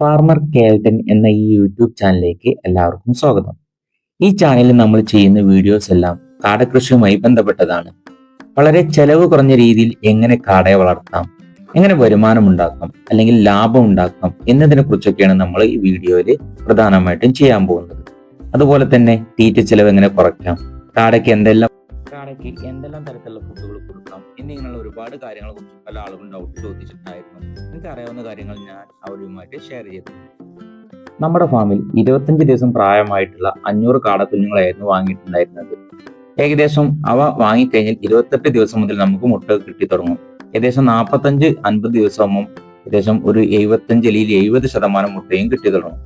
Farmer കേൾട്ടൻ എന്ന ഈ YouTube ചാനലിലേക്ക് എല്ലാവർക്കും സ്വാഗതം. ഈ ചാനലിൽ നമ്മൾ ചെയ്യുന്ന വീഡിയോസ് എല്ലാം കാടകൃഷിയുമായി ബന്ധപ്പെട്ടതാണ്. വളരെ ചെലവ് കുറഞ്ഞ രീതിയിൽ എങ്ങനെ കാടയെ വളർത്താം, എങ്ങനെ വരുമാനം ഉണ്ടാക്കാം, അല്ലെങ്കിൽ ലാഭം ഉണ്ടാക്കാം എന്നതിനെ കുറിച്ചൊക്കെയാണ് നമ്മൾ ഈ വീഡിയോയിൽ പ്രധാനമായിട്ടും ചെയ്യാൻ പോകുന്നത്. അതുപോലെ തന്നെ തീറ്റ ചെലവ് എങ്ങനെ കുറയ്ക്കാം, കാടയ്ക്ക് എന്തെല്ലാം തരത്തിലുള്ള ഫുഡുകൾ കൊടുക്കാം എന്നിങ്ങനെയുള്ള ഒരുപാട് കാര്യങ്ങളെ കുറിച്ച് പല ആളുകളും ഡൗട്ട് ചോദിച്ചിട്ടുണ്ടായിരുന്നു. എനിക്ക് അറിയാവുന്ന കാര്യങ്ങൾ ഞാൻ അവരുമായിട്ട് ഷെയർ ചെയ്തു. നമ്മുടെ ഫാമിൽ 25 ദിവസം പ്രായമായിട്ടുള്ള 500 കാടക്കുഞ്ഞുങ്ങളായിരുന്നു വാങ്ങിയിട്ടുണ്ടായിരുന്നത്. ഏകദേശം അവ വാങ്ങിക്കഴിഞ്ഞാൽ 28 ദിവസം മുതൽ നമുക്ക് മുട്ട കിട്ടി തുടങ്ങും. ഏകദേശം 45-50 ദിവസമാകുമ്പോൾ ഏകദേശം ഒരു 75 അല്ലെങ്കിൽ 70% മുട്ടയും കിട്ടി തുടങ്ങും.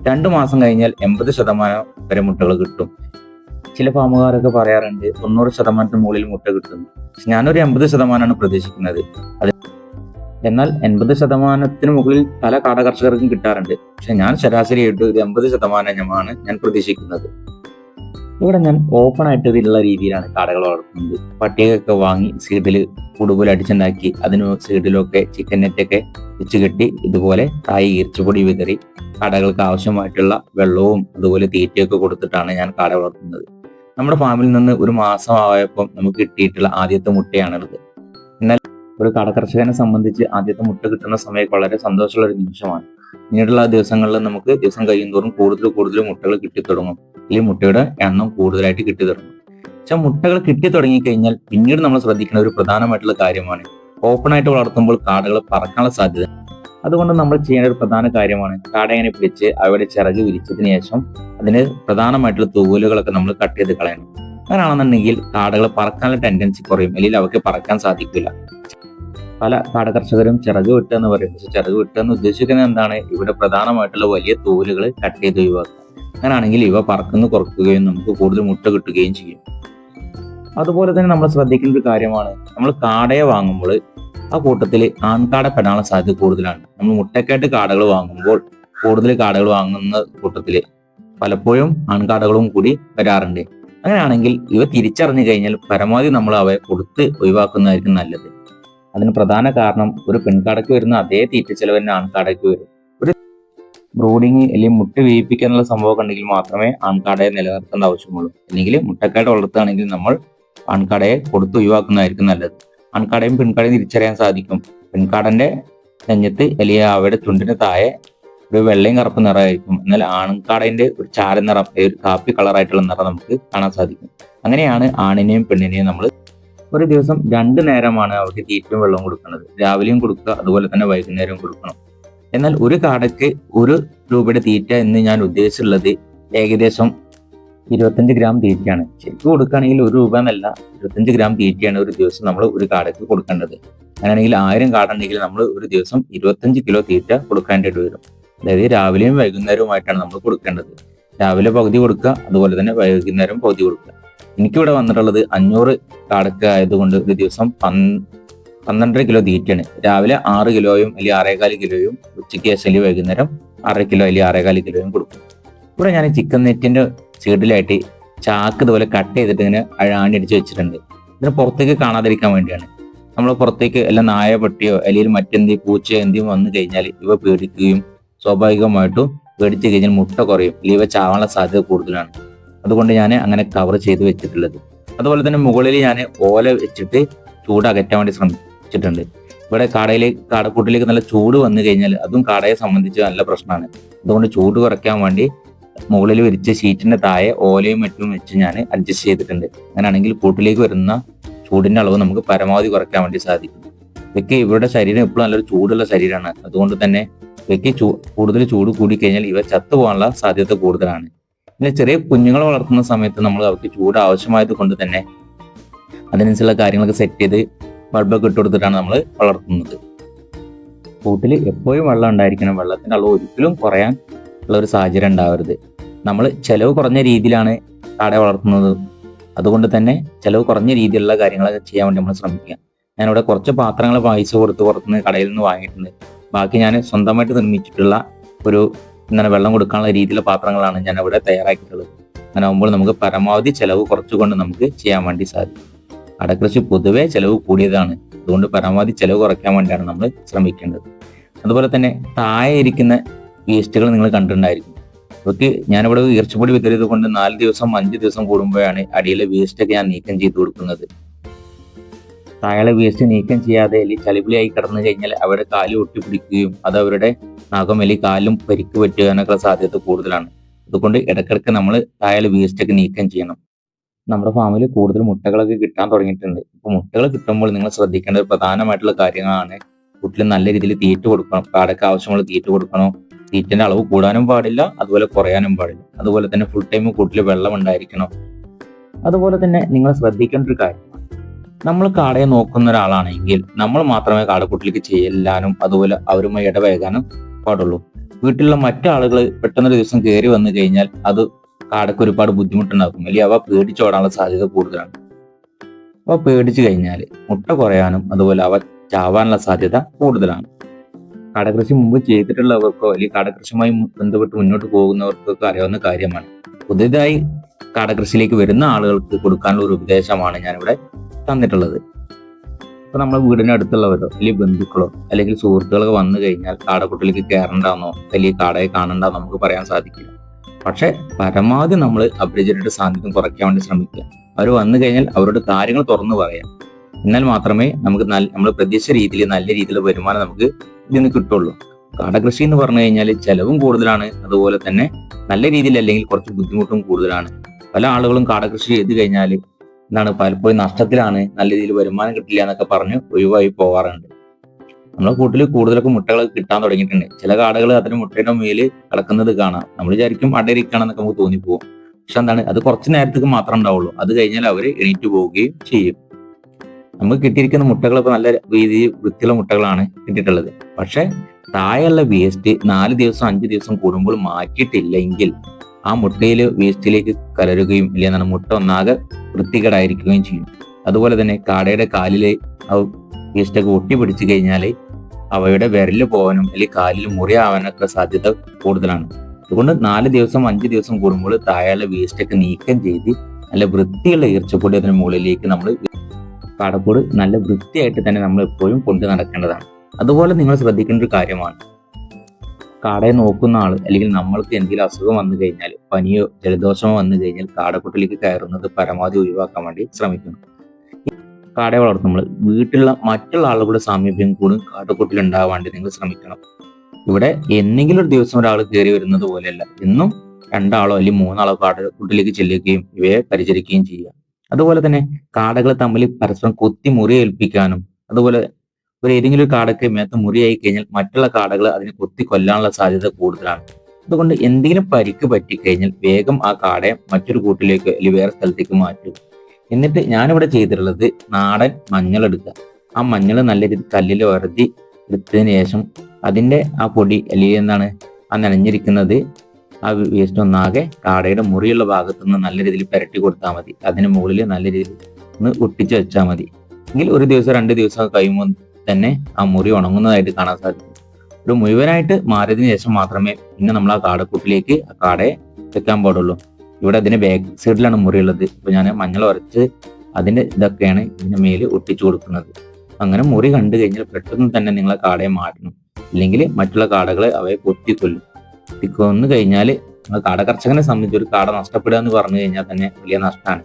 2 മാസം കഴിഞ്ഞാൽ 80% വരെ മുട്ടകൾ കിട്ടും. ചില ഫാമുകാരൊക്കെ പറയാറുണ്ട് 90% മുകളിൽ മുട്ട കിട്ടുന്നു. ഞാനൊരു 80%ആണ് പ്രതീക്ഷിക്കുന്നത്. എന്നാൽ 80% മുകളിൽ പല കാട കർഷകർക്കും കിട്ടാറുണ്ട്. പക്ഷെ ഞാൻ ശരാശരിയായിട്ട് ഒരു 80% ഞാൻ പ്രതീക്ഷിക്കുന്നത്. ഇവിടെ ഞാൻ ഓപ്പൺ ആയിട്ട് ഇതിലുള്ള രീതിയിലാണ് കാടകൾ വളർത്തുന്നത്. പട്ടികയൊക്കെ വാങ്ങി സൈഡിൽ കൂടുപോലെ അടിച്ചുണ്ടാക്കി അതിന് സൈഡിലൊക്കെ ചിക്കൻ നെറ്റൊക്കെ വെച്ച് കെട്ടി ഇതുപോലെ കായ് ഈർച്ചപ്പൊടി വിതറി കാടകൾക്ക് ആവശ്യമായിട്ടുള്ള വെള്ളവും അതുപോലെ തീറ്റയൊക്കെ കൊടുത്തിട്ടാണ് ഞാൻ കാട വളർത്തുന്നത്. നമ്മുടെ ഫാമിൽ നിന്ന് ഒരു മാസം ആയപ്പോൾ നമുക്ക് കിട്ടിയിട്ടുള്ള ആദ്യത്തെ മുട്ടയാണുള്ളത്. എന്നാൽ ഒരു കാടകർഷകനെ സംബന്ധിച്ച് ആദ്യത്തെ മുട്ട കിട്ടുന്ന സമയം വളരെ സന്തോഷമുള്ള ഒരു നിമിഷമാണ്. പിന്നീടുള്ള ദിവസങ്ങളിൽ നമുക്ക് ദിവസം കഴിയുന്തോറും കൂടുതൽ മുട്ടകൾ കിട്ടി തുടങ്ങും. ഈ മുട്ടയുടെ എണ്ണം കൂടുതലായിട്ട് കിട്ടി തുടങ്ങും. പക്ഷെ മുട്ടകൾ കിട്ടി തുടങ്ങി കഴിഞ്ഞാൽ പിന്നീട് നമ്മൾ ശ്രദ്ധിക്കുന്ന ഒരു പ്രധാനമായിട്ടുള്ള കാര്യമാണ് ഓപ്പൺ ആയിട്ട് വളർത്തുമ്പോൾ കാടകൾ പറക്കാനുള്ള സാധ്യത. അതുകൊണ്ട് നമ്മൾ ചെയ്യേണ്ട ഒരു പ്രധാന കാര്യമാണ് കാടയങ്ങനെ പിടിച്ച് അവയുടെ ചിറക് വിരിച്ചതിന് ശേഷം അതിന് പ്രധാനമായിട്ടുള്ള തൂവലുകളൊക്കെ നമ്മൾ കട്ട് ചെയ്ത് കളയണം. അങ്ങനെയാണെന്നുണ്ടെങ്കിൽ കാടകൾ പറക്കാനുള്ള ടെൻഡൻസി കുറയും, അല്ലെങ്കിൽ അവർക്ക് പറക്കാൻ സാധിക്കില്ല. പല കാടകർഷകരും ചിറക് വിട്ട് എന്ന് പറയും. പക്ഷെ ചിറക് വിട്ട് എന്ന് ഉദ്ദേശിക്കുന്നത് എന്താണ്? ഇവിടെ പ്രധാനമായിട്ടുള്ള വലിയ തൂവലുകൾ കട്ട് ചെയ്ത് ഒഴിവാക്കുക. അങ്ങനെയാണെങ്കിൽ ഇവ പറക്കുന്നു കുറയ്ക്കുകയും നമുക്ക് കൂടുതൽ മുട്ട കിട്ടുകയും ചെയ്യും. അതുപോലെ തന്നെ നമ്മൾ ശ്രദ്ധിക്കേണ്ട ഒരു കാര്യമാണ്, നമ്മൾ കാടയെ വാങ്ങുമ്പോൾ ആ കൂട്ടത്തിൽ ആൺകാട പെടാനുള്ള സാധ്യത കൂടുതലാണ്. നമ്മൾ മുട്ടക്കായിട്ട് കാടകൾ വാങ്ങുമ്പോൾ കൂടുതൽ കാടകൾ വാങ്ങുന്ന കൂട്ടത്തിൽ പലപ്പോഴും ആൺകാടകളും കൂടി വരാറുണ്ട്. അങ്ങനെയാണെങ്കിൽ ഇവ തിരിച്ചറിഞ്ഞു കഴിഞ്ഞാൽ പരമാവധി നമ്മൾ അവയെ കൊടുത്ത് ഒഴിവാക്കുന്നതായിരിക്കും നല്ലത്. അതിന് പ്രധാന കാരണം ഒരു പെൺകാടയ്ക്ക് വരുന്ന അതേ തീറ്റ ചെലവ് തന്നെ ആൺകാടയ്ക്ക് വരും. ഒരു ബ്രൂഡിങ് അല്ലെങ്കിൽ മുട്ട വീഴിപ്പിക്കാനുള്ള സംഭവം ഉണ്ടെങ്കിൽ മാത്രമേ ആൺകാടയെ നിലനിർത്തേണ്ട ആവശ്യമുള്ളൂ. അല്ലെങ്കിൽ മുട്ടക്കാട് വളർത്തുകയാണെങ്കിൽ നമ്മൾ ആൺകാടയെ കൊടുത്ത് ഒഴിവാക്കുന്നതായിരിക്കും നല്ലത്. ആൺകാടയും പെൺകാടയും തിരിച്ചറിയാൻ സാധിക്കും. പെൺകാടന്റെ നെഞ്ഞത്ത് അല്ലെങ്കിൽ അവയുടെ ചുണ്ടിന് താഴെ ഒരു വെള്ളയും കറുപ്പ് നിറമായിരിക്കും. എന്നാൽ ആൺകാടന്റെ ഒരു ചാരനിറം, ഒരു കാപ്പി കളറായിട്ടുള്ള നിറം നമുക്ക് കാണാൻ സാധിക്കും. അങ്ങനെയാണ് ആണിനെയും പെണ്ണിനെയും നമ്മൾ ഒരു ദിവസം 2 നേരമാണ് അവർക്ക് തീറ്റയും വെള്ളവും കൊടുക്കുന്നത്. രാവിലെയും കൊടുക്കുക, അതുപോലെ തന്നെ വൈകുന്നേരവും കൊടുക്കണം. എന്നാൽ ഒരു കാടയ്ക്ക് 1 രൂപയുടെ തീറ്റ എന്ന് ഞാൻ ഉദ്ദേശിച്ചുള്ളത് ഏകദേശം 25 ഗ്രാം തീറ്റയാണ്. ശരിക്കും കൊടുക്കുകയാണെങ്കിൽ 1 രൂപ എന്നല്ല, 25 ഗ്രാം തീറ്റയാണ് ഒരു ദിവസം നമ്മൾ ഒരു കാടയ്ക്ക് കൊടുക്കേണ്ടത്. അങ്ങനെയാണെങ്കിൽ 1000 കാട ഉണ്ടെങ്കിൽ നമ്മൾ ഒരു ദിവസം 25 കിലോ തീറ്റ കൊടുക്കേണ്ടതായിട്ട് വരും. അതായത് രാവിലെയും വൈകുന്നേരവുമായിട്ടാണ് നമ്മൾ കൊടുക്കേണ്ടത്. രാവിലെ പകുതി കൊടുക്കുക, അതുപോലെ തന്നെ വൈകുന്നേരം പകുതി കൊടുക്കുക. എനിക്കിവിടെ വന്നിട്ടുള്ളത് 500 കാടക്ക് ആയതുകൊണ്ട് ഒരു ദിവസം 12 കിലോ തീറ്റയാണ്. രാവിലെ 6 കിലോയും അല്ലെങ്കിൽ 6.25 കിലോയും, ഉച്ചയ്ക്ക് ശേഷം വൈകുന്നേരം 6 കിലോ അല്ലെങ്കിൽ 6.25 കിലോയും കൊടുക്കും. ഇവിടെ ഞാൻ ചിക്കൻ നെറ്റിന്റെ സൈഡിലായിട്ട് ചാക്ക് ഇതുപോലെ കട്ട് ചെയ്തിട്ട് ഇങ്ങനെ ആണി അടിച്ച് വെച്ചിട്ടുണ്ട്. ഇതിന് പുറത്തേക്ക് കാണാതിരിക്കാൻ വേണ്ടിയാണ്. നമ്മൾ പുറത്തേക്ക് എല്ലാം നായ പട്ടിയോ അല്ലെങ്കിൽ മറ്റെന്തെങ്കിലും പൂച്ചയോ എന്തെങ്കിലും വന്നു കഴിഞ്ഞാൽ ഇവ പേടിക്കുകയും സ്വാഭാവികമായിട്ടും പേടിച്ചു കഴിഞ്ഞാൽ മുട്ട കുറയും, അല്ലെങ്കിൽ ഇവ ചാവാനുള്ള സാധ്യത കൂടുതലാണ്. അതുകൊണ്ട് ഞാൻ അങ്ങനെ കവർ ചെയ്ത് വെച്ചിട്ടുള്ളത്. അതുപോലെ തന്നെ മുകളിൽ ഞാൻ ഓല വെച്ചിട്ട് ചൂട് അകറ്റാൻ വേണ്ടി ശ്രമിച്ചിട്ടുണ്ട്. ഇവിടെ കാടക്കൂട്ടിലേക്ക് നല്ല ചൂട് വന്നു കഴിഞ്ഞാൽ അതും കാടയെ സംബന്ധിച്ച് നല്ല പ്രശ്നമാണ്. അതുകൊണ്ട് ചൂട് കുറയ്ക്കാൻ വേണ്ടി മുകളിൽ വിരിച്ച ഷീറ്റിന്റെ താഴെ ഓലയും മറ്റും വെച്ച് ഞാൻ അഡ്ജസ്റ്റ് ചെയ്തിട്ടുണ്ട്. അങ്ങനെയാണെങ്കിൽ കൂട്ടിലേക്ക് വരുന്ന ചൂടിന്റെ അളവ് നമുക്ക് പരമാവധി കുറയ്ക്കാൻ വേണ്ടി സാധിക്കും. ഇവയ്ക്ക് ഇവരുടെ ശരീരം എപ്പോഴും നല്ലൊരു ചൂടുള്ള ശരീരമാണ്. അതുകൊണ്ട് തന്നെ ഇവയ്ക്ക് കൂടുതൽ ചൂട് കൂടിക്കഴിഞ്ഞാൽ ഇവ ചത്തുപോകാനുള്ള സാധ്യത കൂടുതലാണ്. പിന്നെ ചെറിയ കുഞ്ഞുങ്ങളെ വളർത്തുന്ന സമയത്ത് നമ്മൾ അവർക്ക് ചൂട് ആവശ്യമായത് കൊണ്ട് തന്നെ അതിനനുസരിച്ചുള്ള കാര്യങ്ങളൊക്കെ സെറ്റ് ചെയ്ത് ബൾബൊക്കെ ഇട്ട് കൊടുത്തിട്ടാണ് നമ്മൾ വളർത്തുന്നത്. കൂട്ടിൽ എപ്പോഴും വെള്ളം ഉണ്ടായിരിക്കണം. വെള്ളത്തിന്റെ അളവ് ഒരിക്കലും കുറയാൻ ഉള്ള ഒരു സാഹചര്യം ഉണ്ടാവരുത്. നമ്മൾ ചെലവ് കുറഞ്ഞ രീതിയിലാണ് കാടയെ വളർത്തുന്നത്. അതുകൊണ്ട് തന്നെ ചെലവ് കുറഞ്ഞ രീതിയിലുള്ള കാര്യങ്ങളൊക്കെ ചെയ്യാൻ വേണ്ടി നമ്മൾ ശ്രമിക്കുക. ഞാനിവിടെ കുറച്ച് പാത്രങ്ങൾ പൈസ കൊടുത്ത് പുറത്തുനിന്ന് കടയിൽ നിന്ന് വാങ്ങിയിട്ടുണ്ട്. ബാക്കി ഞാൻ സ്വന്തമായിട്ട് നിർമ്മിച്ചിട്ടുള്ള ഒരു വെള്ളം കൊടുക്കാനുള്ള രീതിയിലുള്ള പാത്രങ്ങളാണ് ഞാൻ ഇവിടെ തയ്യാറാക്കിയിട്ടുള്ളത്. അങ്ങനെ ആകുമ്പോൾ നമുക്ക് പരമാവധി ചെലവ് കുറച്ചുകൊണ്ട് നമുക്ക് ചെയ്യാൻ വേണ്ടി സാധിക്കും. അടക്കൃഷി പൊതുവെ ചെലവ് കൂടിയതാണ്. അതുകൊണ്ട് പരമാവധി ചെലവ് കുറയ്ക്കാൻ വേണ്ടിയാണ് നമ്മൾ ശ്രമിക്കേണ്ടത്. അതുപോലെ തന്നെ താഴെ ഇരിക്കുന്ന വേസ്റ്റുകൾ നിങ്ങൾ കണ്ടിട്ടുണ്ടായിരിക്കും. അവർക്ക് ഞാനിവിടെ ഈർച്ചപ്പൊടി വിതറിയത് കൊണ്ട് 4 ദിവസം 5 ദിവസം കൂടുമ്പോഴാണ് അടിയിലെ വേസ്റ്റൊക്കെ ഞാൻ നീക്കം ചെയ്ത് കൊടുക്കുന്നത്. താഴെ വേസ്റ്റ് നീക്കം ചെയ്യാതെ അല്ലെങ്കിൽ ചളിപിളിയായി കിടന്നു കഴിഞ്ഞാൽ അവരുടെ കാല് ഒട്ടിപ്പിടിക്കുകയും അത് അവരുടെ നഖം അല്ലെങ്കിൽ കാലും പരിക്ക് പറ്റുവാനൊക്കെ സാധ്യത കൂടുതലാണ്. അതുകൊണ്ട് ഇടയ്ക്കിടയ്ക്ക് നമ്മൾ താഴെ വേസ്റ്റൊക്കെ നീക്കം ചെയ്യണം. നമ്മുടെ ഫാമിൽ കൂടുതൽ മുട്ടകളൊക്കെ കിട്ടാൻ തുടങ്ങിയിട്ടുണ്ട്. അപ്പോൾ മുട്ടകൾ കിട്ടുമ്പോൾ നിങ്ങൾ ശ്രദ്ധിക്കേണ്ട ഒരു പ്രധാനമായിട്ടുള്ള കാര്യങ്ങളാണ് കൂട്ടിൽ നല്ല രീതിയിൽ തീറ്റ കൊടുക്കണം. കാടയ്ക്ക് ആവശ്യമുള്ള തീറ്റ കൊടുക്കണം. തീറ്റന്റെ അളവ് കൂടാനും പാടില്ല, അതുപോലെ കുറയാനും പാടില്ല. അതുപോലെ തന്നെ ഫുൾ ടൈം കൂട്ടിൽ വെള്ളം ഉണ്ടായിരിക്കണം. അതുപോലെ തന്നെ നിങ്ങൾ ശ്രദ്ധിക്കേണ്ട ഒരു കാര്യം, നമ്മൾ കാടയെ നോക്കുന്ന ഒരാളാണെങ്കിൽ നമ്മൾ മാത്രമേ കാടക്കൂട്ടിലേക്ക് ചെല്ലാനും അതുപോലെ അവരുമായി ഇടപഴകാനും പാടുള്ളൂ. വീട്ടിലുള്ള മറ്റാളുകൾ പെട്ടെന്നൊരു ദിവസം കയറി വന്നു കഴിഞ്ഞാൽ അത് കാടയ്ക്ക് ഒരുപാട് ബുദ്ധിമുട്ടുണ്ടാക്കും, അല്ലെങ്കിൽ അവ പേടിച്ചോടാനുള്ള സാധ്യത കൂടുതലാണ്. അവ പേടിച്ചു കഴിഞ്ഞാൽ മുട്ട കുറയാനും അതുപോലെ അവ ചാവാനുള്ള സാധ്യത കൂടുതലാണ്. കാടകൃഷി മുമ്പ് ചെയ്തിട്ടുള്ളവർക്കോ അല്ലെങ്കിൽ കാടകൃഷിയുമായി ബന്ധപ്പെട്ട് മുന്നോട്ട് പോകുന്നവർക്കൊക്കെ അറിയാവുന്ന കാര്യമാണ്. പുതിയതായി കാടകൃഷിയിലേക്ക് വരുന്ന ആളുകൾക്ക് കൊടുക്കാനുള്ള ഒരു ഉപദേശമാണ് ഞാനിവിടെ തന്നിട്ടുള്ളത്. ഇപ്പൊ നമ്മളെ വീടിന് അടുത്തുള്ളവരോ അല്ലെങ്കിൽ ബന്ധുക്കളോ അല്ലെങ്കിൽ സുഹൃത്തുക്കളൊക്കെ വന്നു കഴിഞ്ഞാൽ കാടക്കുട്ടിലേക്ക് കയറണ്ടാന്നോ അല്ലെങ്കിൽ കാടയെ കാണണ്ടെന്നോ നമുക്ക് പറയാൻ സാധിക്കില്ല. പക്ഷെ പരമാവധി നമ്മൾ അപരിചിതരുടെ സാന്നിധ്യം കുറയ്ക്കാൻ വേണ്ടി ശ്രമിക്കുക. അവർ വന്നു കഴിഞ്ഞാൽ അവരുടെ കാര്യങ്ങൾ തുറന്നു പറയാം. എന്നാൽ മാത്രമേ നമുക്ക് നമ്മൾ പ്രതീക്ഷിച്ച രീതിയിൽ നല്ല രീതിയിലുള്ള വരുമാനം നമുക്ക് ഇതിന് കിട്ടുള്ളൂ. കാടകൃഷി എന്ന് പറഞ്ഞു കഴിഞ്ഞാൽ ചെലവും കൂടുതലാണ്, അതുപോലെ തന്നെ നല്ല രീതിയിൽ അല്ലെങ്കിൽ കുറച്ച് ബുദ്ധിമുട്ടും കൂടുതലാണ്. പല ആളുകളും കാടകൃഷി ചെയ്ത് കഴിഞ്ഞാൽ പലപ്പോഴും നഷ്ടത്തിലാണ്, നല്ല രീതിയിൽ വരുമാനം കിട്ടില്ല എന്നൊക്കെ പറഞ്ഞ് ഒഴിവായി പോകാറുണ്ട്. നമ്മളെ കൂട്ടിൽ കൂടുതലൊക്കെ മുട്ടകൾ കിട്ടാൻ തുടങ്ങിയിട്ടുണ്ട്. ചില കാടകൾ അതിന് മുട്ടയുടെ മേല് കിടക്കുന്നത് കാണാം. നമ്മൾ വിചാരിക്കും അടയിരിക്കണമെന്നൊക്കെ നമുക്ക് തോന്നിപ്പോകും. പക്ഷെ അത് കുറച്ച് നേരത്തേക്ക് മാത്രം ഉണ്ടാവുള്ളൂ. അത് കഴിഞ്ഞാൽ അവര് എണീറ്റ് പോവുകയും ചെയ്യും. നമുക്ക് കിട്ടിയിരിക്കുന്ന മുട്ടകൾ ഇപ്പൊ നല്ല രീതിയിൽ വൃത്തിയുള്ള മുട്ടകളാണ് കിട്ടിയിട്ടുള്ളത്. പക്ഷെ താഴെയുള്ള വേസ്റ്റ് 4 ദിവസം 5 ദിവസം കൂടുമ്പോൾ മാറ്റിയിട്ടില്ലെങ്കിൽ ആ മുട്ടയിൽ വേസ്റ്റിലേക്ക് കലരുകയും ഇല്ലെന്നാണ് മുട്ട ഒന്നാകെ വൃത്തികേടായിരിക്കുകയും ചെയ്യും. അതുപോലെ തന്നെ കാടയുടെ കാലില് ആ വേസ്റ്റൊക്കെ ഒട്ടിപ്പിടിച്ചു കഴിഞ്ഞാൽ അവയുടെ വിരല് പോകാനും അല്ലെങ്കിൽ കാലിൽ മുറിയാവാനൊക്കെ സാധ്യത കൂടുതലാണ്. അതുകൊണ്ട് 4 ദിവസം 5 ദിവസം കൂടുമ്പോൾ താഴെയുള്ള വേസ്റ്റൊക്കെ നീക്കം ചെയ്ത് നല്ല വൃത്തിയുള്ള ഈർച്ചപ്പൊടി അതിന് മുകളിലേക്ക് നമ്മൾ കാടക്കൂട് നല്ല വൃത്തിയായിട്ട് തന്നെ നമ്മൾ എപ്പോഴും കൊണ്ടു നടക്കേണ്ടതാണ്. അതുപോലെ നിങ്ങൾ ശ്രദ്ധിക്കേണ്ട ഒരു കാര്യമാണ്, കാടയെ നോക്കുന്ന ആൾ അല്ലെങ്കിൽ നമ്മൾക്ക് എന്തെങ്കിലും അസുഖം വന്നു കഴിഞ്ഞാൽ, പനിയോ ജലദോഷമോ വന്നു കഴിഞ്ഞാൽ കാടക്കൂട്ടിലേക്ക് കയറുന്നത് പരമാവധി ഒഴിവാക്കാൻ വേണ്ടി ശ്രമിക്കുന്നു. കാടയെ വളർത്തുമ്പോൾ വീട്ടിലുള്ള മറ്റുള്ള ആളുകളുടെ സാമീപ്യം കൂടും കാടക്കൂട്ടിൽ ഉണ്ടാവാണ്ട് നിങ്ങൾ ശ്രമിക്കണം. ഇവിടെ എന്തെങ്കിലും ഒരു ദിവസം ഒരാൾ കയറി വരുന്നത് പോലെയല്ല, എന്നും 2 ആളോ അല്ലെങ്കിൽ 3 ആളോ കാടക്കൂട്ടിലേക്ക് ചെല്ലുകയും ഇവയെ പരിചരിക്കുകയും ചെയ്യുക. അതുപോലെ തന്നെ കാടകൾ തമ്മിൽ പരസ്പരം കൊത്തി മുറിയേൽപ്പിക്കാനും, അതുപോലെ ഏതെങ്കിലും ഒരു കാടയ്ക്ക് മേത്ത് മുറിയായി കഴിഞ്ഞാൽ മറ്റുള്ള കാടകൾ അതിനെ കൊത്തി കൊല്ലാനുള്ള സാധ്യത കൂടുതലാണ്. അതുകൊണ്ട് എന്തെങ്കിലും പരിക്ക് പറ്റിക്കഴിഞ്ഞാൽ വേഗം ആ കാടയെ മറ്റൊരു കൂട്ടിലേക്ക് അല്ലെങ്കിൽ വേറെ സ്ഥലത്തേക്ക് മാറ്റുക. എന്നിട്ട് ഞാനിവിടെ ചെയ്തിട്ടുള്ളത് നാടൻ മഞ്ഞൾ എടുക്കുക. ആ മഞ്ഞൾ നല്ല രീതിയിൽ കല്ലിൽ വറുതി എടുത്തതിന് ശേഷം അതിന്റെ ആ പൊടി അല്ലെങ്കിൽ ആ നനഞ്ഞിരിക്കുന്നത് ആ വേസ്റ്റ് ഒന്നാകെ കാടയുടെ മുറിയുള്ള ഭാഗത്തു നിന്ന് നല്ല രീതിയിൽ പുരട്ടി കൊടുത്താൽ മതി. അതിന് മുകളിൽ നല്ല രീതിയിൽ ഒന്ന് ഒട്ടിച്ച് വെച്ചാൽ മതി. എങ്കിൽ 1 ദിവസം 2 ദിവസം കഴിയുമ്പോൾ തന്നെ ആ മുറി ഉണങ്ങുന്നതായിട്ട് കാണാൻ സാധിക്കും. ഒരു മുഴുവനായിട്ട് മാറിയതിനു ശേഷം മാത്രമേ പിന്നെ നമ്മൾ ആ കാടക്കൂട്ടിലേക്ക് ആ കാടയെ വെക്കാൻ പാടുള്ളൂ. ഇവിടെ അതിന്റെ ബാക്ക് സൈഡിലാണ് മുറിയുള്ളത്. ഇപ്പൊ ഞാൻ മഞ്ഞൾ ഉരച്ച് അതിന്റെ ഇതൊക്കെയാണ് ഇതിന്റെ മേല് ഒട്ടിച്ചു കൊടുക്കുന്നത്. അങ്ങനെ മുറി കണ്ടു കഴിഞ്ഞാൽ പെട്ടെന്ന് തന്നെ നിങ്ങൾ ആ കാടയെ മാറ്റണം, ഇല്ലെങ്കിൽ മറ്റുള്ള കാടകളെ അവയെ കൊത്തിക്കൊല്ലും. കൊന്നു കഴിഞ്ഞാൽ കാട കർഷകനെ സംബന്ധിച്ച് ഒരു കാട നഷ്ടപ്പെടുക എന്ന് പറഞ്ഞു കഴിഞ്ഞാൽ തന്നെ വലിയ നഷ്ടമാണ്.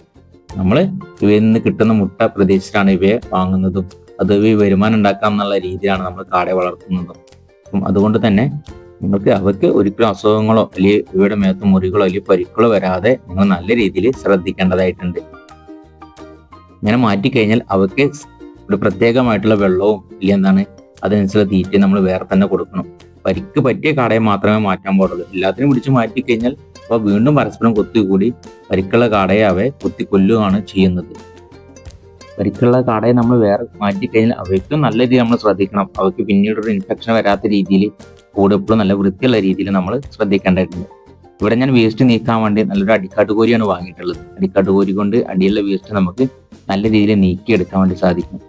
നമ്മൾ ഇവയിൽ നിന്ന് കിട്ടുന്ന മുട്ട പ്രതീക്ഷിച്ചാണ് ഇവയെ വാങ്ങുന്നതും അത് വരുമാനം ഉണ്ടാക്കാം എന്നുള്ള രീതിയിലാണ് നമ്മൾ കാടയെ വളർത്തുന്നതും. അപ്പം അതുകൊണ്ട് തന്നെ നിങ്ങൾക്ക് അവർക്ക് ഒരിക്കലും അസുഖങ്ങളോ അല്ലെങ്കിൽ ഇവയുടെ മേത്ത് മുറികളോ അല്ലെങ്കിൽ പരിക്കുകളോ വരാതെ നിങ്ങൾ നല്ല രീതിയിൽ ശ്രദ്ധിക്കേണ്ടതായിട്ടുണ്ട്. ഇങ്ങനെ മാറ്റിക്കഴിഞ്ഞാൽ അവർക്ക് ഒരു പ്രത്യേകമായിട്ടുള്ള വെള്ളവും ഇല്ലെങ്കിൽ അതിനനുസരിച്ചുള്ള തീറ്റ നമ്മൾ വേറെ തന്നെ കൊടുക്കണം. പരിക്ക് പറ്റിയ കാടയെ മാത്രമേ മാറ്റാൻ പാടുള്ളൂ. എല്ലാത്തിനും പിടിച്ച് മാറ്റിക്കഴിഞ്ഞാൽ അപ്പോൾ വീണ്ടും പരസ്പരം കൊത്തിക്കൂടി പരിക്കുള്ള കാടയെ അവയെ കൊത്തിക്കൊല്ലുകയാണ് ചെയ്യുന്നത്. പരിക്കുള്ള കാടയെ നമ്മൾ വേറെ മാറ്റിക്കഴിഞ്ഞാൽ അവയ്ക്കും നല്ല രീതിയിൽ നമ്മൾ ശ്രദ്ധിക്കണം. അവയ്ക്ക് പിന്നീടൊരു ഇൻഫെക്ഷൻ വരാത്ത രീതിയിൽ കൂടെ എപ്പോഴും നല്ല വൃത്തിയുള്ള രീതിയിൽ നമ്മൾ ശ്രദ്ധിക്കേണ്ടതായിട്ടുണ്ട്. ഇവിടെ ഞാൻ വേസ്റ്റ് നീക്കാൻ വേണ്ടി നല്ലൊരു അടിക്കാട്ടുകോരിയാണ് വാങ്ങിയിട്ടുള്ളത്. അടിക്കാട്ടുകോരി കൊണ്ട് അടിയുള്ള വേസ്റ്റ് നമുക്ക് നല്ല രീതിയിൽ നീക്കിയെടുക്കാൻ വേണ്ടി സാധിക്കും.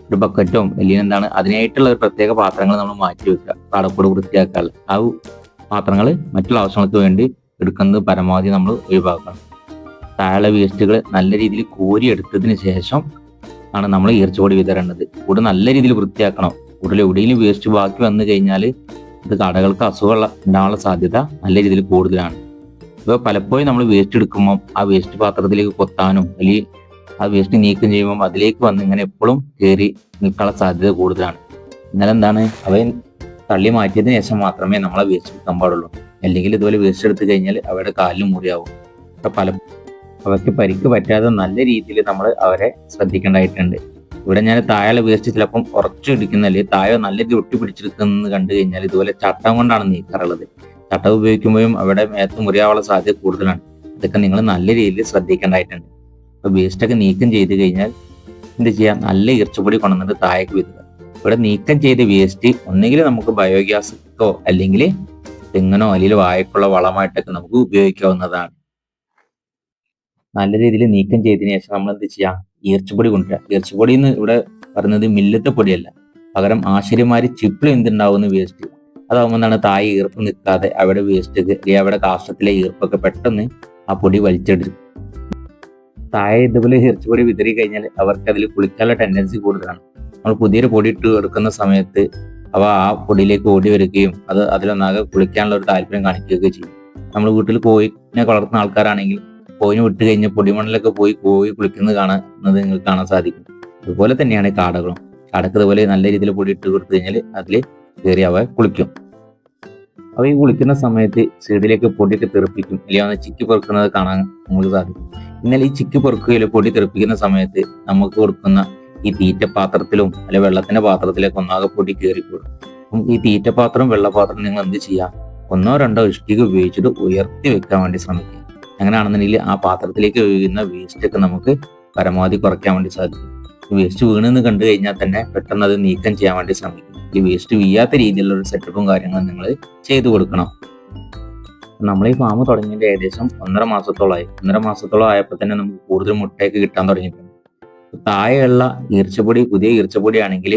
ഒരു ബക്കറ്റോ അല്ലെങ്കിൽ അതിനായിട്ടുള്ള ഒരു പ്രത്യേക പാത്രങ്ങൾ നമ്മൾ മാറ്റി വെക്കുക. കാടക്കൂട് വൃത്തിയാക്കാനുള്ള ആ പാത്രങ്ങൾ മറ്റുള്ള ആവശ്യങ്ങൾക്ക് വേണ്ടി എടുക്കുന്നത് പരമാവധി നമ്മൾ ഒഴിവാക്കണം. താഴെ വേസ്റ്റുകൾ നല്ല രീതിയിൽ കോരി എടുത്തതിന് ശേഷം ആണ് നമ്മൾ ഈർച്ചപ്പൊടി വിതരേണ്ടത്. കൂട് നല്ല രീതിയിൽ വൃത്തിയാക്കണം. കൂടുതൽ എവിടെയെങ്കിലും വേസ്റ്റ് ബാക്കി വന്നു കഴിഞ്ഞാൽ ഇത് കടകൾക്ക് അസുഖമുള്ള ഉണ്ടാകാനുള്ള സാധ്യത നല്ല രീതിയിൽ കൂടുതലാണ്. ഇപ്പോൾ പലപ്പോഴും നമ്മൾ വേസ്റ്റ് എടുക്കുമ്പോൾ ആ വേസ്റ്റ് പാത്രത്തിലേക്ക് കൊത്താനും അല്ലെങ്കിൽ ആ വേസ്റ്റ് നീക്കം ചെയ്യുമ്പോൾ അതിലേക്ക് വന്ന് ഇങ്ങനെ എപ്പോഴും കയറി നിൽക്കാനുള്ള സാധ്യത കൂടുതലാണ്. എന്നാലും എന്താണ്, അവയെ തള്ളി മാറ്റിയതിനു ശേഷം മാത്രമേ നമ്മളെ വേസ്റ്റ് എടുക്കാൻ പാടുള്ളൂ. അല്ലെങ്കിൽ ഇതുപോലെ വേസ്റ്റ് എടുത്തു കഴിഞ്ഞാൽ അവരുടെ കാലിന് മുറിയാവും. പല അവർക്ക് പരിക്ക് പറ്റാതെ നല്ല രീതിയിൽ നമ്മൾ അവരെ ശ്രദ്ധിക്കേണ്ടതായിട്ടുണ്ട്. ഇവിടെ ഞാൻ താഴെ വേസ്റ്റ് ചിലപ്പം ഉറച്ചു ഇടിക്കുന്ന അല്ലെങ്കിൽ താഴെ നല്ല രീതിയിൽ ഒട്ടിപ്പിടിച്ചെടുക്കുന്നത് കണ്ടു കഴിഞ്ഞാൽ ഇതുപോലെ ചട്ടം കൊണ്ടാണ് നീക്കാറുള്ളത്. ചട്ടം ഉപയോഗിക്കുമ്പോഴും അവിടെ മേത്ത് മുറിയാവാനുള്ള സാധ്യത കൂടുതലാണ്. ഇതൊക്കെ നിങ്ങൾ നല്ല രീതിയിൽ ശ്രദ്ധിക്കേണ്ടതായിട്ടുണ്ട്. അപ്പോൾ വേസ്റ്റൊക്കെ നീക്കം ചെയ്ത് കഴിഞ്ഞാൽ എന്ത് ചെയ്യാം, നല്ല ഈർച്ചപ്പൊടി കൊണ്ടുവന്നിട്ട് താഴേക്ക് വിടുക. ഇവിടെ നീക്കം ചെയ്ത വേസ്റ്റ് ഒന്നുകിൽ നമുക്ക് ബയോഗ്യാസോ അല്ലെങ്കിൽ തെങ്ങിനോ അല്ലെങ്കിൽ വാഴക്കുള്ള വളമായിട്ടൊക്കെ നമുക്ക് ഉപയോഗിക്കാവുന്നതാണ്. നല്ല രീതിയിൽ നീക്കം ചെയ്തതിനു ശേഷം നമ്മൾ എന്ത് ചെയ്യാം, ഈർച്ചപ്പൊടി കൊണ്ടുവരിക. ഈർച്ചപ്പൊടി എന്ന് ഇവിടെ പറയുന്നത് മില്ലത്തെ പൊടിയല്ല, പകരം ആശാരിമാര് ചിപ്പിൾ എന്തുണ്ടാവുന്ന വേസ്റ്റ് അതാവുമ്പോൾ എന്താണ്, താഴെ ഈർപ്പം നിൽക്കാതെ അവിടെ വേസ്റ്റ് അല്ലെങ്കിൽ അവിടെ കാഷ്ടത്തിലെ ഈർപ്പൊക്കെ പെട്ടെന്ന് ആ പൊടി വലിച്ചെടുക്കും. താഴെ ഇതുപോലെ ഈർച്ചപ്പൊടി വിതറി കഴിഞ്ഞാൽ അവർക്ക് അതിൽ കുളിക്കാനുള്ള ടെൻഡൻസി കൂടുതലാണ്. നമ്മൾ പുതിയൊരു പൊടി ഇട്ട് എടുക്കുന്ന സമയത്ത് അവ ആ പൊടിയിലേക്ക് ഓടി വരികയും അത് അതിലൊന്നാകെ കുളിക്കാനുള്ള ഒരു താല്പര്യം കാണിക്കുകയൊക്കെ ചെയ്യും. നമ്മൾ വീട്ടിൽ കോഴിനെ വളർത്തുന്ന ആൾക്കാരാണെങ്കിൽ കോഴിനെ വിട്ട് കഴിഞ്ഞ പൊടിമണ്ണിലൊക്കെ പോയി കോഴി കുളിക്കുന്നത് കാണുന്നത് നിങ്ങൾക്ക് കാണാൻ സാധിക്കും. അതുപോലെ തന്നെയാണ് കാടകളും. കാടക്ക് ഇതുപോലെ നല്ല രീതിയിൽ പൊടി ഇട്ട് കൊടുത്തു കഴിഞ്ഞാൽ അതിൽ കയറി അവ കുളിക്കും. അവ ഈ കുളിക്കുന്ന സമയത്ത് സൈഡിലേക്ക് പൊടിയൊക്കെ തെറിപ്പിക്കും, അല്ലെങ്കിൽ ഒന്ന് ചിക്കി പെറുക്കുന്നത് കാണാൻ നമുക്ക് സാധിക്കും. എന്നാൽ ഈ ചിക്കി പെറുക്കുകയില്ല പൊടി തെറിപ്പിക്കുന്ന സമയത്ത് നമുക്ക് കൊടുക്കുന്ന ഈ തീറ്റപാത്രത്തിലും അല്ലെ വെള്ളത്തിന്റെ പാത്രത്തിലേക്ക് ഒന്നാകെ പൊടി കയറിപ്പോടും. അപ്പം ഈ തീറ്റപാത്രം വെള്ളപാത്രം നിങ്ങൾ എന്ത് ചെയ്യാം, ഒന്നോ രണ്ടോ ഇഷ്ടിക ഉപയോഗിച്ചിട്ട് ഉയർത്തി വെക്കാൻ വേണ്ടി ശ്രമിക്കുക. അങ്ങനെയാണെന്നുണ്ടെങ്കിൽ ആ പാത്രത്തിലേക്ക് വീഴുന്ന വേസ്റ്റ് ഒക്കെ നമുക്ക് പരമാവധി കുറയ്ക്കാൻ വേണ്ടി സാധിക്കും. വേസ്റ്റ് വീണെന്ന് കണ്ടു കഴിഞ്ഞാൽ തന്നെ പെട്ടെന്ന് അത് നീക്കം ചെയ്യാൻ വേണ്ടി ശ്രമിക്കും. ഈ വേസ്റ്റ് വീഴാത്ത രീതിയിലുള്ള ഒരു സെറ്റപ്പും കാര്യങ്ങളും നിങ്ങൾ ചെയ്തു കൊടുക്കണം. നമ്മൾ ഈ ഫാം തുടങ്ങിയിട്ട് ഏകദേശം 1.5 മാസത്തോളമായി. 1.5 മാസത്തോളം ആയപ്പോൾ തന്നെ നമുക്ക് കൂടുതൽ മുട്ടയൊക്കെ കിട്ടാൻ തുടങ്ങിയിട്ടുണ്ട്. താഴെയുള്ള ഈർച്ചപ്പൊടി പുതിയ ഈർച്ചപ്പൊടി ആണെങ്കിൽ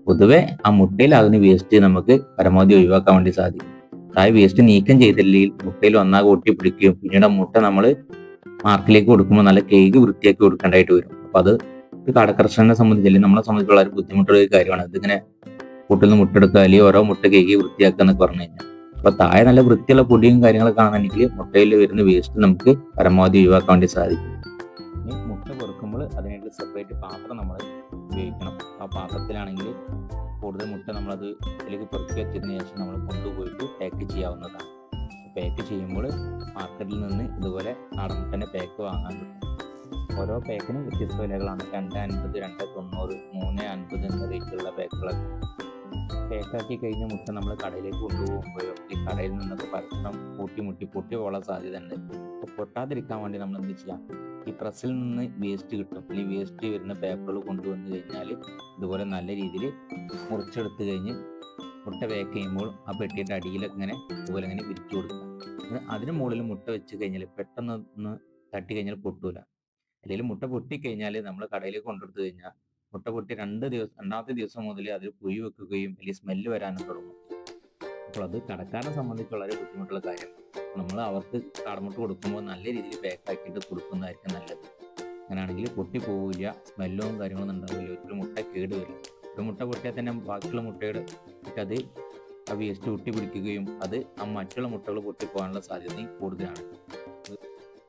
പൊതുവെ ആ മുട്ടയിലാകുന്ന വേസ്റ്റ് നമുക്ക് പരമാവധി ഒഴിവാക്കാൻ വേണ്ടി സാധിക്കും. താഴെ വേസ്റ്റ് നീക്കം ചെയ്തില്ലെങ്കിൽ മുട്ടയിൽ ഒന്നാകെ ഒട്ടിപ്പിടിക്കുകയും പിന്നീട് ആ മുട്ട നമ്മൾ മാർക്കിലേക്ക് കൊടുക്കുമ്പോൾ നല്ല കേക്ക് വൃത്തിയാക്കി കൊടുക്കേണ്ടതായിട്ട് വരും. അപ്പൊ അത് ഒരു കടക്കർഷകനെ സംബന്ധിച്ച് അല്ലെങ്കിൽ നമ്മളെ സംബന്ധിച്ച് വളരെ ബുദ്ധിമുട്ടുള്ള ഒരു കാര്യമാണ്. ഇതിങ്ങനെ കൂട്ടിൽ നിന്ന് മുട്ടെടുക്കുക അല്ലെങ്കിൽ ഓരോ മുട്ട കേക്ക് വൃത്തിയാക്കുക എന്നൊക്കെ പറഞ്ഞു കഴിഞ്ഞാൽ. അപ്പൊ താഴെ നല്ല വൃത്തിയുള്ള പൊടിയും കാര്യങ്ങളൊക്കെ ആണെങ്കിൽ മുട്ടയിൽ വരുന്ന വേസ്റ്റ് നമുക്ക് പരമാവധി ഒഴിവാക്കാൻ വേണ്ടി സാധിക്കും. ഇനി മുട്ട പൊറുക്കുമ്പോൾ അതിനായിട്ട് സെപ്പറേറ്റ് പാത്രം നമ്മൾ ഉപയോഗിക്കണം. ആ പാത്രത്തിലാണെങ്കിൽ കൂടുതൽ മുട്ട നമ്മളത് ഇതിലേക്ക് പെറുക്കി വെച്ചതിന് ശേഷം നമ്മൾ കൊണ്ടുപോയിട്ട് പാക്ക് ചെയ്യാവുന്നതാണ്. പാക്ക് ചെയ്യുമ്പോൾ മാർക്കറ്റിൽ നിന്ന് ഇതുപോലെ നാടൻ മുട്ടൻ്റെ പാക്ക് വാങ്ങാൻ കിട്ടും. ഓരോ പാക്കിനും വ്യത്യസ്ത വിലകളാണ്. 2.50, 2.90, 3.50 എന്ന റേറ്റിലുള്ള പാക്കുകളൊക്കെ. പാക്കാക്കി കഴിഞ്ഞ മുട്ട നമ്മൾ കടയിലേക്ക് കൊണ്ടുപോകുമ്പോഴോ ഈ കടയിൽ നിന്നൊക്കെ പരസ്പരം പൊട്ടി പോകാൻ സാധ്യത ഉണ്ട്. അപ്പോൾ പൊട്ടാതിരിക്കാൻ വേണ്ടി നമ്മൾ എന്ത് ചെയ്യാം, ഈ പ്രസ്സിൽ നിന്ന് വേസ്റ്റ് കിട്ടും, അല്ലെങ്കിൽ വേസ്റ്റ് വരുന്ന പേപ്പറുകൾ കൊണ്ടുവന്നു കഴിഞ്ഞാൽ ഇതുപോലെ നല്ല രീതിയിൽ മുറിച്ചെടുത്ത് കഴിഞ്ഞ് മുട്ട പാക്ക് ചെയ്യുമ്പോൾ ആ പെട്ടിയുടെ അടിയിലൊക്കെ ഇങ്ങനെ ഇതുപോലെ ഇങ്ങനെ വിരിച്ചു കൊടുക്കുക. അതിന് മുകളിൽ മുട്ട വെച്ച് കഴിഞ്ഞാൽ പെട്ടെന്ന് ഒന്ന് തട്ടി കഴിഞ്ഞാൽ പൊട്ടൂല. അല്ലെങ്കിൽ മുട്ട പൊട്ടിക്കഴിഞ്ഞാൽ നമ്മൾ കടയിലേക്ക് കൊണ്ടെടുത്തു കഴിഞ്ഞാൽ മുട്ട പൊട്ടി രണ്ടാമത്തെ ദിവസം മുതൽ അതിൽ കുഴി വെക്കുകയും അല്ലെങ്കിൽ സ്മെല്ല് വരാനും തുടങ്ങും. അപ്പോൾ അത് കടക്കാരനെ സംബന്ധിച്ച് വളരെ ബുദ്ധിമുട്ടുള്ള കാര്യമാണ്. നമ്മൾ അവർക്ക് കാടമുട്ട കൊടുക്കുമ്പോൾ നല്ല രീതിയിൽ പാക്കാക്കിയിട്ട് കൊടുക്കുന്നതായിരിക്കും നല്ലത്. അങ്ങനെയാണെങ്കിൽ പൊട്ടിപ്പോവില്ല, സ്മെല്ലും കാര്യങ്ങളൊന്നും ഉണ്ടാവില്ല, ഒരു മുട്ട കേട് വരും. ഒരു മുട്ട പൊട്ടിയാൽ തന്നെ ബാക്കിയുള്ള മുട്ടയുടെ അത് ആ വേസ്റ്റ് ഒട്ടി പിടിക്കുകയും അത് ആ മറ്റുള്ള മുട്ടകൾ പൊട്ടിപ്പോകാനുള്ള സാധ്യതയും കൂടുതലാണ്.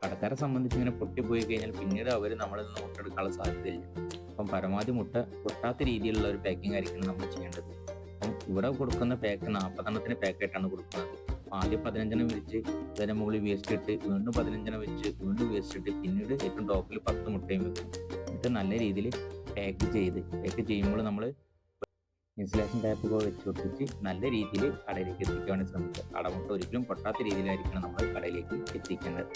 കടക്കാരെ സംബന്ധിച്ച് ഇങ്ങനെ പൊട്ടിപ്പോയി കഴിഞ്ഞാൽ പിന്നീട് അവർ നമ്മളിൽ നിന്ന് മുട്ട എടുക്കാനുള്ള സാധ്യതയില്ല. അപ്പം പരമാവധി മുട്ട പൊട്ടാത്ത രീതിയിലുള്ള ഒരു പാക്കിംഗ് ആയിരിക്കും നമ്മൾ ചെയ്യേണ്ടത്. അപ്പം ഇവിടെ കൊടുക്കുന്ന പാക്ക് 40 എണ്ണത്തിന് പാക്കായിട്ടാണ് കൊടുക്കുന്നത്. ആദ്യം 15 വിരിച്ച് അതിന് മുകളിൽ വേസ്റ്റ് ഇട്ട് വീണ്ടും 15 വെച്ച് വീണ്ടും വേസ്റ്റ് ഇട്ട് പിന്നീട് ഏറ്റവും ടോപ്പിൽ 10 മുട്ടയും വെക്കും. എന്നിട്ട് നല്ല രീതിയിൽ പാക്ക് ചെയ്യുമ്പോൾ നമ്മൾ ഇൻസുലേഷൻ ടാപ്പൊക്കെ വെച്ച് ഒട്ടിച്ച് നല്ല രീതിയിൽ കടയിലേക്ക് എത്തിക്കാൻ വേണ്ടി ശ്രമിക്കുക. കടമുട്ട ഒരിക്കലും പൊട്ടാത്ത രീതിയിലായിരിക്കണം നമ്മൾ കടയിലേക്ക് എത്തിക്കേണ്ടത്.